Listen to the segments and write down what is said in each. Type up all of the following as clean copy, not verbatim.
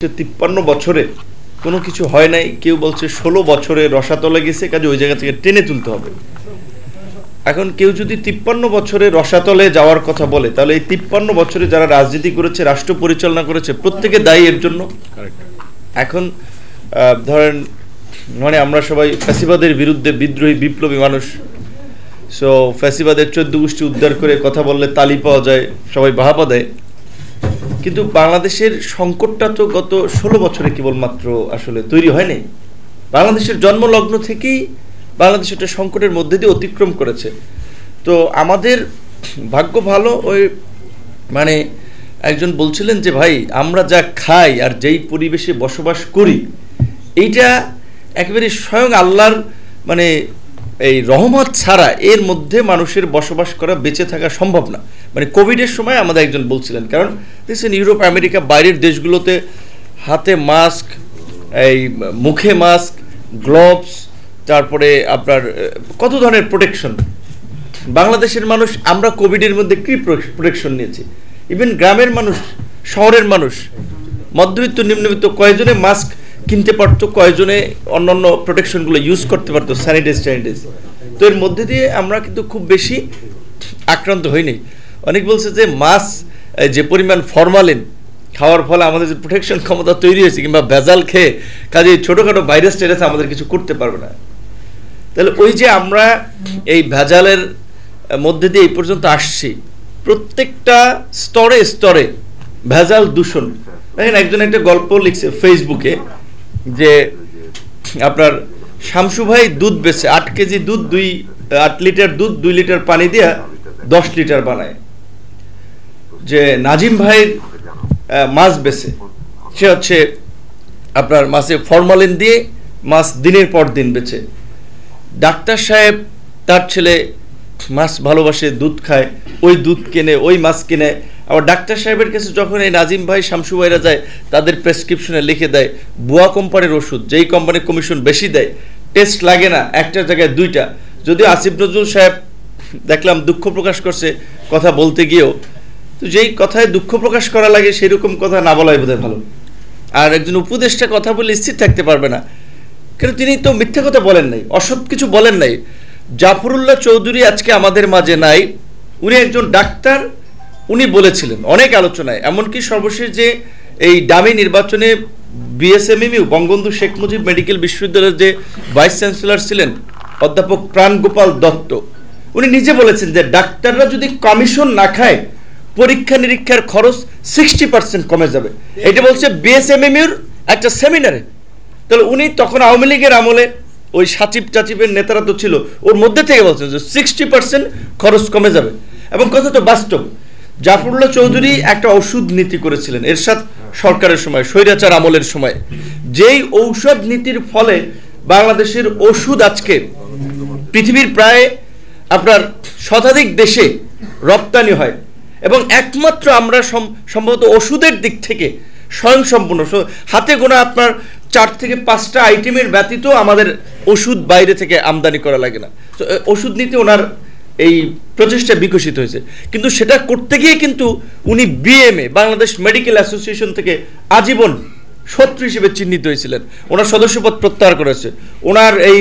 53 বছরে কোনো কিছু হয় নাই, কেউ বলছে 16 বছরে রসাতলে গেছে, কাজে ওই জায়গা থেকে টেনে তুলতে হবে। এখন কেউ যদি 53 বছরে রসাতলে যাওয়ার কথা বলে, তাহলে এই 53 বছরে যারা রাজনীতি করেছে, রাষ্ট্র পরিচালনা করেছে, প্রত্যেকে দায়ী এর জন্য। এখন ধরেন মানে আমরা সবাই ফ্যাসিবাদের বিরুদ্ধে বিদ্রোহী বিপ্লবী মানুষ, সো ফ্যাসিবাদের 14 গোষ্ঠী উদ্ধার করে কথা বললে তালি পাওয়া যায়, সবাই বাহাবা দেয়। কিন্তু বাংলাদেশের সংকটটা তো গত 16 বছরে কেবলমাত্র আসলে তৈরি হয়নি। বাংলাদেশের জন্মলগ্ন থেকেই বাংলাদেশ একটা সংকটের মধ্যে দিয়ে অতিক্রম করেছে। তো আমাদের ভাগ্য ভালো, ওই মানে একজন বলছিলেন যে ভাই আমরা যা খাই আর যেই পরিবেশে বসবাস করি, এইটা একেবারে স্বয়ং আল্লাহর মানে এই রহমত ছাড়া এর মধ্যে মানুষের বসবাস করা, বেঁচে থাকা সম্ভব না। মানে কোভিডের সময় আমাদের একজন বলছিলেন, কারণ দেখছেন ইউরোপ আমেরিকা বাইরের দেশগুলোতে হাতে মাস্ক, এই মুখে মাস্ক, গ্লোভস, তারপরে আপনার কত ধরনের প্রোটেকশন। বাংলাদেশের মানুষ আমরা কোভিডের মধ্যে কী প্রোটেকশন নিয়েছি? ইভেন গ্রামের মানুষ, শহরের মানুষ, মধ্যবিত্ত নিম্নবিত্ত কয়জনে মাস্ক কিনতে পারতো, কয়জনে অন্যান্য প্রোটেকশনগুলো ইউজ করতে পারতো, স্যানিটাইজ। তো এর মধ্যে দিয়ে আমরা কিন্তু খুব বেশি আক্রান্ত হইনি। অনেক বলছে যে মাছ যে পরিমাণ ফরমালিন খাওয়ার ফলে আমাদের যে প্রোটেকশন ক্ষমতা তৈরি হয়েছে, কিংবা ভেজাল খেয়ে কাজে ছোটোখাটো ভাইরাস টাইরাস আমাদের কিছু করতে পারবে না। তাহলে ওই যে আমরা এই ভেজালের মধ্যে দিয়ে এই পর্যন্ত আসছি, প্রত্যেকটা স্তরে স্তরে ভেজাল দূষণ। দেখেন একজন একটা গল্প লিখছে ফেসবুকে যে আপনার শামসু ভাই দুধ বেচে 8 কেজি দুধ 8 লিটার দুধ 2 লিটার পানি দিয়ে 10 লিটার বানায়। যে নাজিম ভাইয়ের মাছ বেচে, সে হচ্ছে আপনার মাছে ফরমালিন দিয়ে মাছ দিনের পর দিন বেচে। ডাক্তার সাহেব তার ছেলে মাছ ভালোবাসে, দুধ খায়, ওই দুধ কেনে, ওই মাছ কেনে। আবার ডাক্তার সাহেবের কাছে যখন এই নাজিম ভাই শামসু ভাইরা যায়, তাদের প্রেসক্রিপশনে লিখে দেয় বুয়া কোম্পানির ওষুধ, যেই কোম্পানির কমিশন বেশি দেয়, টেস্ট লাগে না, একটার জায়গায় 2টা। যদিও আসিফ নজরুল সাহেব দেখলাম দুঃখ প্রকাশ করছে কথা বলতে গিয়েও, তো যেই কথায় দুঃখ প্রকাশ করা লাগে সেরকম কথা না বলাই বোধহয় ভালো। আর একজন উপদেষ্টা কথা বলে স্থির থাকতে পারবে না, কারণ তিনি তো মিথ্যা কথা বলেন নাই, অসৎ কিছু বলেন নাই। জাফরুল্লাহ চৌধুরী আজকে আমাদের মাঝে নাই, উনি একজন ডাক্তার, উনি বলেছিলেন অনেক আলোচনায়, এমনকি সর্বশেষ যে এই ডামি নির্বাচনে বিএসএমইউ বঙ্গবন্ধু শেখ মুজিব মেডিকেল বিশ্ববিদ্যালয়ের যে ভাইস চ্যান্সেলর ছিলেন অধ্যাপক প্রাণগোপাল দত্ত, উনি নিজে বলেছেন যে ডাক্তাররা যদি কমিশন না খায়, পরীক্ষা নিরীক্ষার খরচ 60% কমে যাবে। এটা বলছে বিএসএমইউর একটা সেমিনারে। তাহলে উনি তখন আওয়ামী লীগের আমলে ওই সাচিব টাচিবের নেতারা তো ছিল, ওর মধ্যে থেকে বলছেন যে 60% খরচ কমে যাবে। এবং কথা তো বাস্তব। জাফরুল্লাহ চৌধুরী একটা ওষুধ নীতি করেছিলেন এরশাদ সরকারের সময়, স্বৈরাচার আমলের সময়, যেই ঔষধ নীতির ফলে বাংলাদেশের ওষুধ আজকে পৃথিবীর প্রায় আপনার শতাধিক দেশে রপ্তানি হয়, এবং একমাত্র আমরা সম্ভবত ওষুধের দিক থেকে স্বয়ংসম্পূর্ণ। হাতে গোনা আপনার 4 থেকে 5টা আইটেমের ব্যতীত আমাদের ওষুধ বাইরে থেকে আমদানি করা লাগে না। তো ওষুধ নীতি ওনার এই প্রচেষ্টা বিকশিত হয়েছে, কিন্তু সেটা করতে গিয়ে কিন্তু উনি বিএমএ বাংলাদেশ মেডিকেল অ্যাসোসিয়েশন থেকে আজীবন শত্রু হিসেবে চিহ্নিত হয়েছিলেন। ওনার সদস্যপদ প্রত্যাহার করেছে, ওনার এই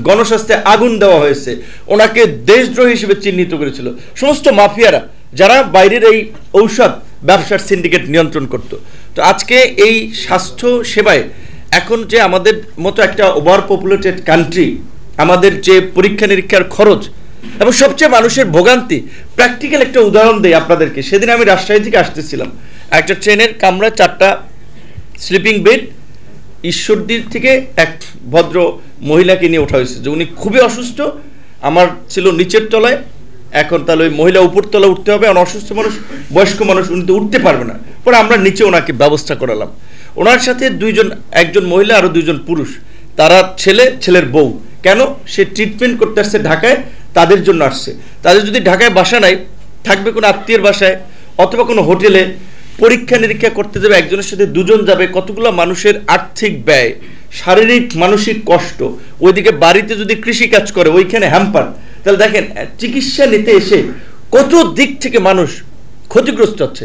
গণস্বাস্থ্যে আগুন দেওয়া হয়েছে, ওনাকে দেশদ্রোহী হিসেবে চিহ্নিত করেছিল সমস্ত মাফিয়ারা, যারা বাইরের এই ঔষধ ব্যবসার সিন্ডিকেট নিয়ন্ত্রণ করত। তো আজকে এই স্বাস্থ্য সেবায় এখন যে আমাদের মতো একটা ওভার পপুলেটেড কান্ট্রি, আমাদের যে পরীক্ষা নিরীক্ষার খরচ এবং সবচেয়ে মানুষের ভোগান্তি, প্র্যাকটিক্যাল একটা উদাহরণ দেই আপনাদেরকে। সেদিন আমি রাজশাহী থেকে আসতেছিলাম, একটা ট্রেনের কামরায় 4টা স্লিপিং বেড, ঈশ্বরদীর থেকে এক ভদ্র মহিলাকে নিয়ে ওঠা হয়েছে, যে উনি খুবই অসুস্থ, আমার ছিল নিচের তলায়, এখন তাহলে ওই মহিলা উপর তলা উঠতে হবে, আর অসুস্থ মানুষ, বয়স্ক মানুষ, উনি তো উঠতে পারবে না। পরে আমরা নিচে ওনাকে ব্যবস্থা করালাম। ওনার সাথে একজন মহিলা আরও 2জন পুরুষ, তারা ছেলের বউ। কেন? সে ট্রিটমেন্ট করতে আসছে ঢাকায়, তাদের জন্য আসছে। তাদের যদি ঢাকায় বাসা নাই, থাকবে কোনো আত্মীয়ের বাসায় অথবা কোনো হোটেলে, পরীক্ষা নিরীক্ষা করতে যাবে, একজনের সাথে 2জন যাবে, কতগুলো মানুষের আর্থিক ব্যয়, শারীরিক মানসিক কষ্ট, ওইদিকে বাড়িতে যদি কৃষিকাজ করে ওইখানে হ্যাম্পার। তাহলে দেখেন চিকিৎসা নিতে এসে কত দিক থেকে মানুষ ক্ষতিগ্রস্ত হচ্ছে।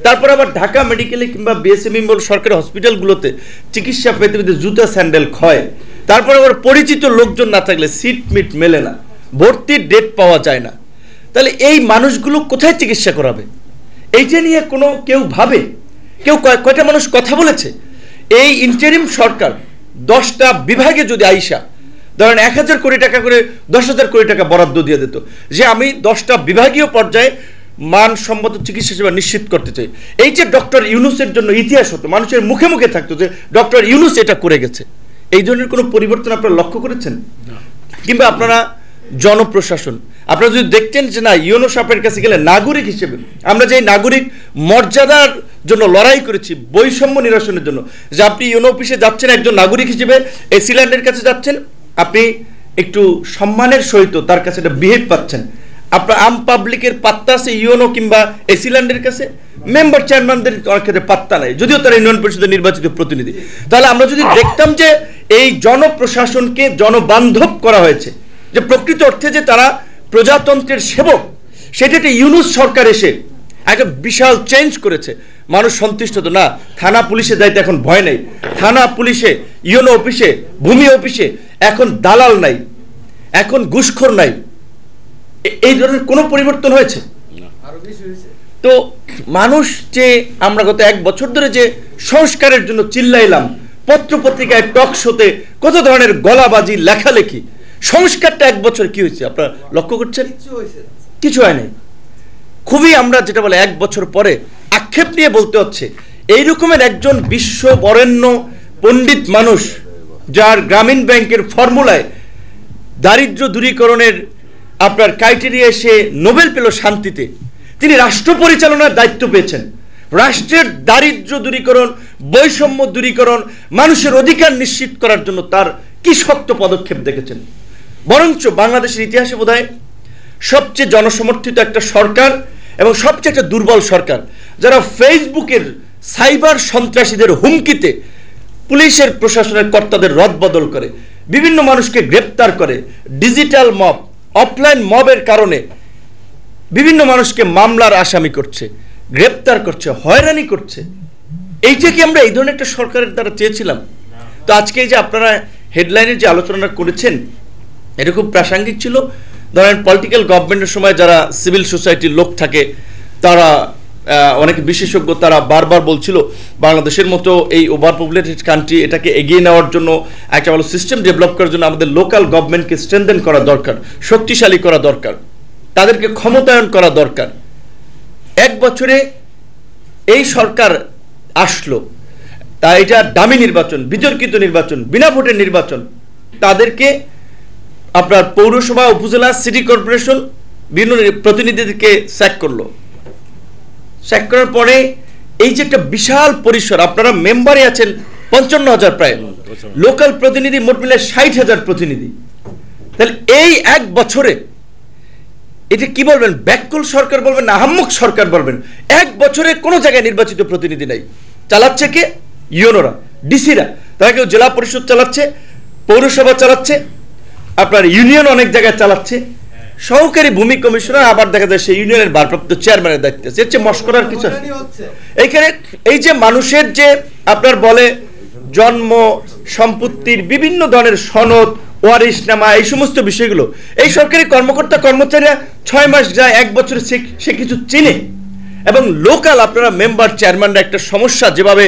তারপর আবার ঢাকা মেডিকেলে কিংবা বিএসএমই সরকারি হসপিটালগুলোতে চিকিৎসা পেতে পেতে জুতা স্যান্ডেল ক্ষয়, তারপর আবার পরিচিত লোকজন না থাকলে সিট মিট মেলে না, ভর্তির ডেট পাওয়া যায় না, তাহলে এই মানুষগুলো কোথায় চিকিৎসা করাবে? এইটা নিয়ে কেউ ভাবে? কয়টা মানুষ কথা বলেছে? এই ইন্টারিম সরকার 10টা বিভাগে যদি আইসা ধরেন 1000 কোটি টাকা করে 10,000 কোটি টাকা বরাদ্দ দিয়ে দিত যে আমি 10টা বিভাগীয় পর্যায়ে মানসম্মত চিকিৎসা সেবা নিশ্চিত করতে চাই, এই যে ডক্টর ইউনূসের জন্য ইতিহাস হতো, মানুষের মুখে মুখে থাকতো যে ডক্টর ইউনূস এটা করে গেছে, এই ধরনের কোনো পরিবর্তন আপনারা লক্ষ্য করেছেন? কিংবা আপনারা জনপ্রশাসন আপনারা যদি দেখতেন যে না, ইউনূস সাহেবের কাছে গেলে নাগরিক হিসেবে আমরা যে নাগরিক মর্যাদার জন্য লড়াই করেছি, বৈষম্য নিরসনের জন্য, যে আপনি ইউনো অফিসে যাচ্ছেন একজন নাগরিক হিসেবে, এসিল্যান্ডের কাছে যাচ্ছেন, আপনি একটু সম্মানের সহিত তার কাছে একটা বিহেভ পাচ্ছেন। আপনার আম পাবলিকের পাত্তা আছে ইউনো কিংবা এসিল্যান্ডের কাছে, মেম্বার চেয়ারম্যানদের অনেক ক্ষেত্রে পাত্তা নাই, যদিও তারা ইউনিয়ন পরিষদের নির্বাচিত প্রতিনিধি। তাহলে আমরা যদি দেখতাম যে এই জনপ্রশাসনকে জনবান্ধব করা হয়েছে, যে প্রকৃত অর্থে যে তারা প্রজাতন্ত্রের সেবক, সেটা একটা ইউনূস সরকার এসে একটা বিশাল চেঞ্জ করেছে, মানুষ সন্তুষ্ট তো না। থানা পুলিশে যাইতে এখন ভয় নেই, থানা পুলিশে, ইউনো অফিসে, ভূমি অফিসে এখন দালাল নাই, এখন ঘুষখোর নাই। এই ধরনের কোনো পরিবর্তন হয়েছে? তো মানুষ যে আমরা গত 1 বছর ধরে যে সংস্কারের জন্য চিল্লাইলাম, পত্র পত্রিকায় টক শোতে কত ধরনের গলাবাজি, লেখালেখি, সংস্কারটা 1 বছর কি হয়েছে আপনারা লক্ষ্য করছেন? কিছু হয় নাই। খুবই আমরা যেটা বলে 1 বছর পরে আক্ষেপ নিয়ে বলতে হচ্ছে, এই রকমের একজন বিশ্ব বরেণ্য পণ্ডিত মানুষ, যার গ্রামীণ ব্যাংকের ফর্মুলায় দারিদ্র্য দূরীকরণের আপনার ক্রাইটেরিয়া সে নোবেল পেল শান্তিতে, তিনি রাষ্ট্র পরিচালনার দায়িত্ব পেয়েছেন। রাষ্ট্রের দারিদ্র্য দূরীকরণ, বৈষম্য দূরীকরণ, মানুষের অধিকার নিশ্চিত করার জন্য তার কি শক্ত পদক্ষেপ দেখেছেন। বরঞ্চ বাংলাদেশের ইতিহাসে বোধহয় সবচেয়ে জনসমর্থিত একটা সরকার এবং সবচেয়ে একটা দুর্বল সরকার, যারা ফেসবুকের সাইবার সন্ত্রাসীদের হুমকিতে পুলিশের প্রশাসনের কর্তাদের রদবদল করে, বিভিন্ন মানুষকে গ্রেপ্তার করে, ডিজিটাল মব, অফলাইন মবের কারণে বিভিন্ন মানুষকে মামলার আসামি করছে, গ্রেপ্তার করছে, হয়রানি করছে। এইটা কি আমরা এই ধরনের একটা সরকারের দ্বারা চেয়েছিলাম? তো আজকে এই যে আপনারা হেডলাইনের যে আলোচনা করেছেন, এটা খুব প্রাসঙ্গিক ছিল। ধরেন পলিটিক্যাল গভর্নমেন্টের সময় যারা সিভিল সোসাইটির লোক থাকে, তারা অনেক বিশেষজ্ঞ, তারা বারবার বলছিল বাংলাদেশের মতো এই ওভার পপুলেটেড কান্ট্রি, এটাকে এগিয়ে নেওয়ার জন্য, একটা ভালো সিস্টেম ডেভেলপ করার জন্য আমাদের লোকাল গভর্নমেন্টকে স্ট্রেনথেন করা দরকার, শক্তিশালী করা দরকার, তাদেরকে ক্ষমতায়ন করা দরকার। 1 বছরে এই সরকার আসলো, তা এটা দামি নির্বাচন, বিতর্কিত নির্বাচন, বিনা ভোটের নির্বাচন, তাদেরকে আপনার পৌরসভা, উপজেলা, সিটি কর্পোরেশন বিভিন্ন প্রতিনিধিদেরকে স্যাক করলো। স্যাক করার পরে এই যে একটা বিশাল পরিসর, আপনারা মেম্বারে আছেন 55,000 প্রায়, লোকাল প্রতিনিধি মোট মিলে 60,000 প্রতিনিধি। তাহলে এই 1 বছরে এটা কি বলবেন, ব্যাককুল সরকার বলবেন না আহাম্মক সরকার বলবেন? 1 বছরে কোনো জায়গায় নির্বাচিত প্রতিনিধি নাই। চালাচ্ছে কে? ইউনোরা, ডিসিরা। তারা কেউ জেলা পরিষদ চালাচ্ছে, পৌরসভা চালাচ্ছে, আপনার ইউনিয়ন অনেক জায়গায় চালাচ্ছে, সহকারী ভূমি কমিশনার আবার দেখা যায় সেই ইউনিয়নের ভারপ্রাপ্ত চেয়ারম্যানের দায়িত্ব আছে। এর চেয়ে মস্করার কিছু এইখানে এই যে মানুষের যে আপনার বলে জন্ম সম্পত্তির বিভিন্ন ধরনের সনদ, ওয়ারিশনামা, এই সমস্ত বিষয়গুলো এই সরকারি কর্মকর্তা কর্মচারীরা 6 মাস যায়, 1 বছরে সে কিছু চিনে। এবং লোকাল আপনারা মেম্বার চেয়ারম্যানরা একটা সমস্যা, যেভাবে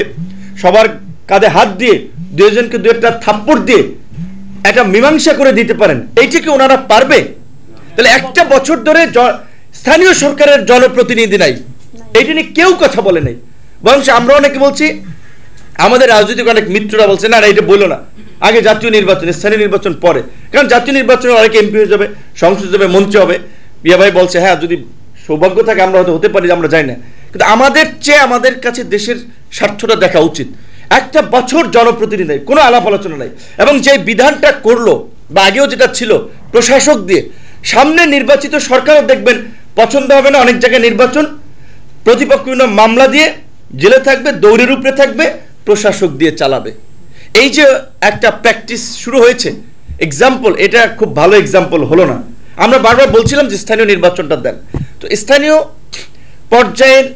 সবার কাঁধে হাত দিয়ে 2 জনকে 2টা থাপ্পড় দিয়ে একটা মীমাংসা করে দিতে পারেন, এইটা কি ওনারা পারবে? তাহলে 1টা বছর ধরে স্থানীয় সরকারের জনপ্রতিনিধি নাই, এইটা নিয়ে কেউ কথা বলে নাই। বরং আমরা অনেকে বলছি, আমাদের রাজনৈতিক অনেক মিত্ররা বলছে না এটা বললো না, আগে জাতীয় নির্বাচন, স্থানীয় নির্বাচন পরে, কারণ জাতীয় নির্বাচনে অনেকে এমপি হয়ে যাবে, সংসদ যাবে, মন্ত্রী হবে। পিয়া ভাই বলছে হ্যাঁ, যদি সৌভাগ্য থাকে আমরা হয়তো হতে পারি, আমরা যাই না। কিন্তু আমাদের চেয়ে আমাদের কাছে দেশের স্বার্থটা দেখা উচিত। 1টা বছর জনপ্রতিনিধি নেই, কোনো আলাপ আলোচনা নাই। এবং যে বিধানটা করলো বা আগেও যেটা ছিল প্রশাসক দিয়ে, সামনে নির্বাচিত সরকারও দেখবেন পছন্দ হবে না, অনেক জায়গায় নির্বাচন, প্রতিপক্ষ মামলা দিয়ে জেলে থাকবে, দৌড়ের উপরে থাকবে, প্রশাসক দিয়ে চালাবে। এই যে একটা প্র্যাকটিস শুরু হয়েছে, এক্সাম্পল, এটা খুব ভালো এক্সাম্পল হলো না। আমরা বারবার বলছিলাম যে স্থানীয় নির্বাচনটা দেন। তো স্থানীয় পর্যায়ের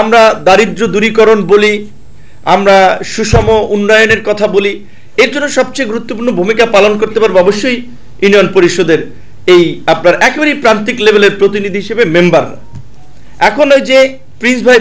আমরা দারিদ্র্য দূরীকরণ বলি, আমরা সুষম উন্নয়নের কথা বলি, এর জন্য সবচেয়ে গুরুত্বপূর্ণ ভূমিকা পালন করতে পারবে অবশ্যই ইউনিয়ন পরিষদের আপনার একেবারেই প্রান্তিক লেভেলের প্রতিনিধি হিসেবে মেম্বাররা। এখন ওই যে প্রিন্স ভাই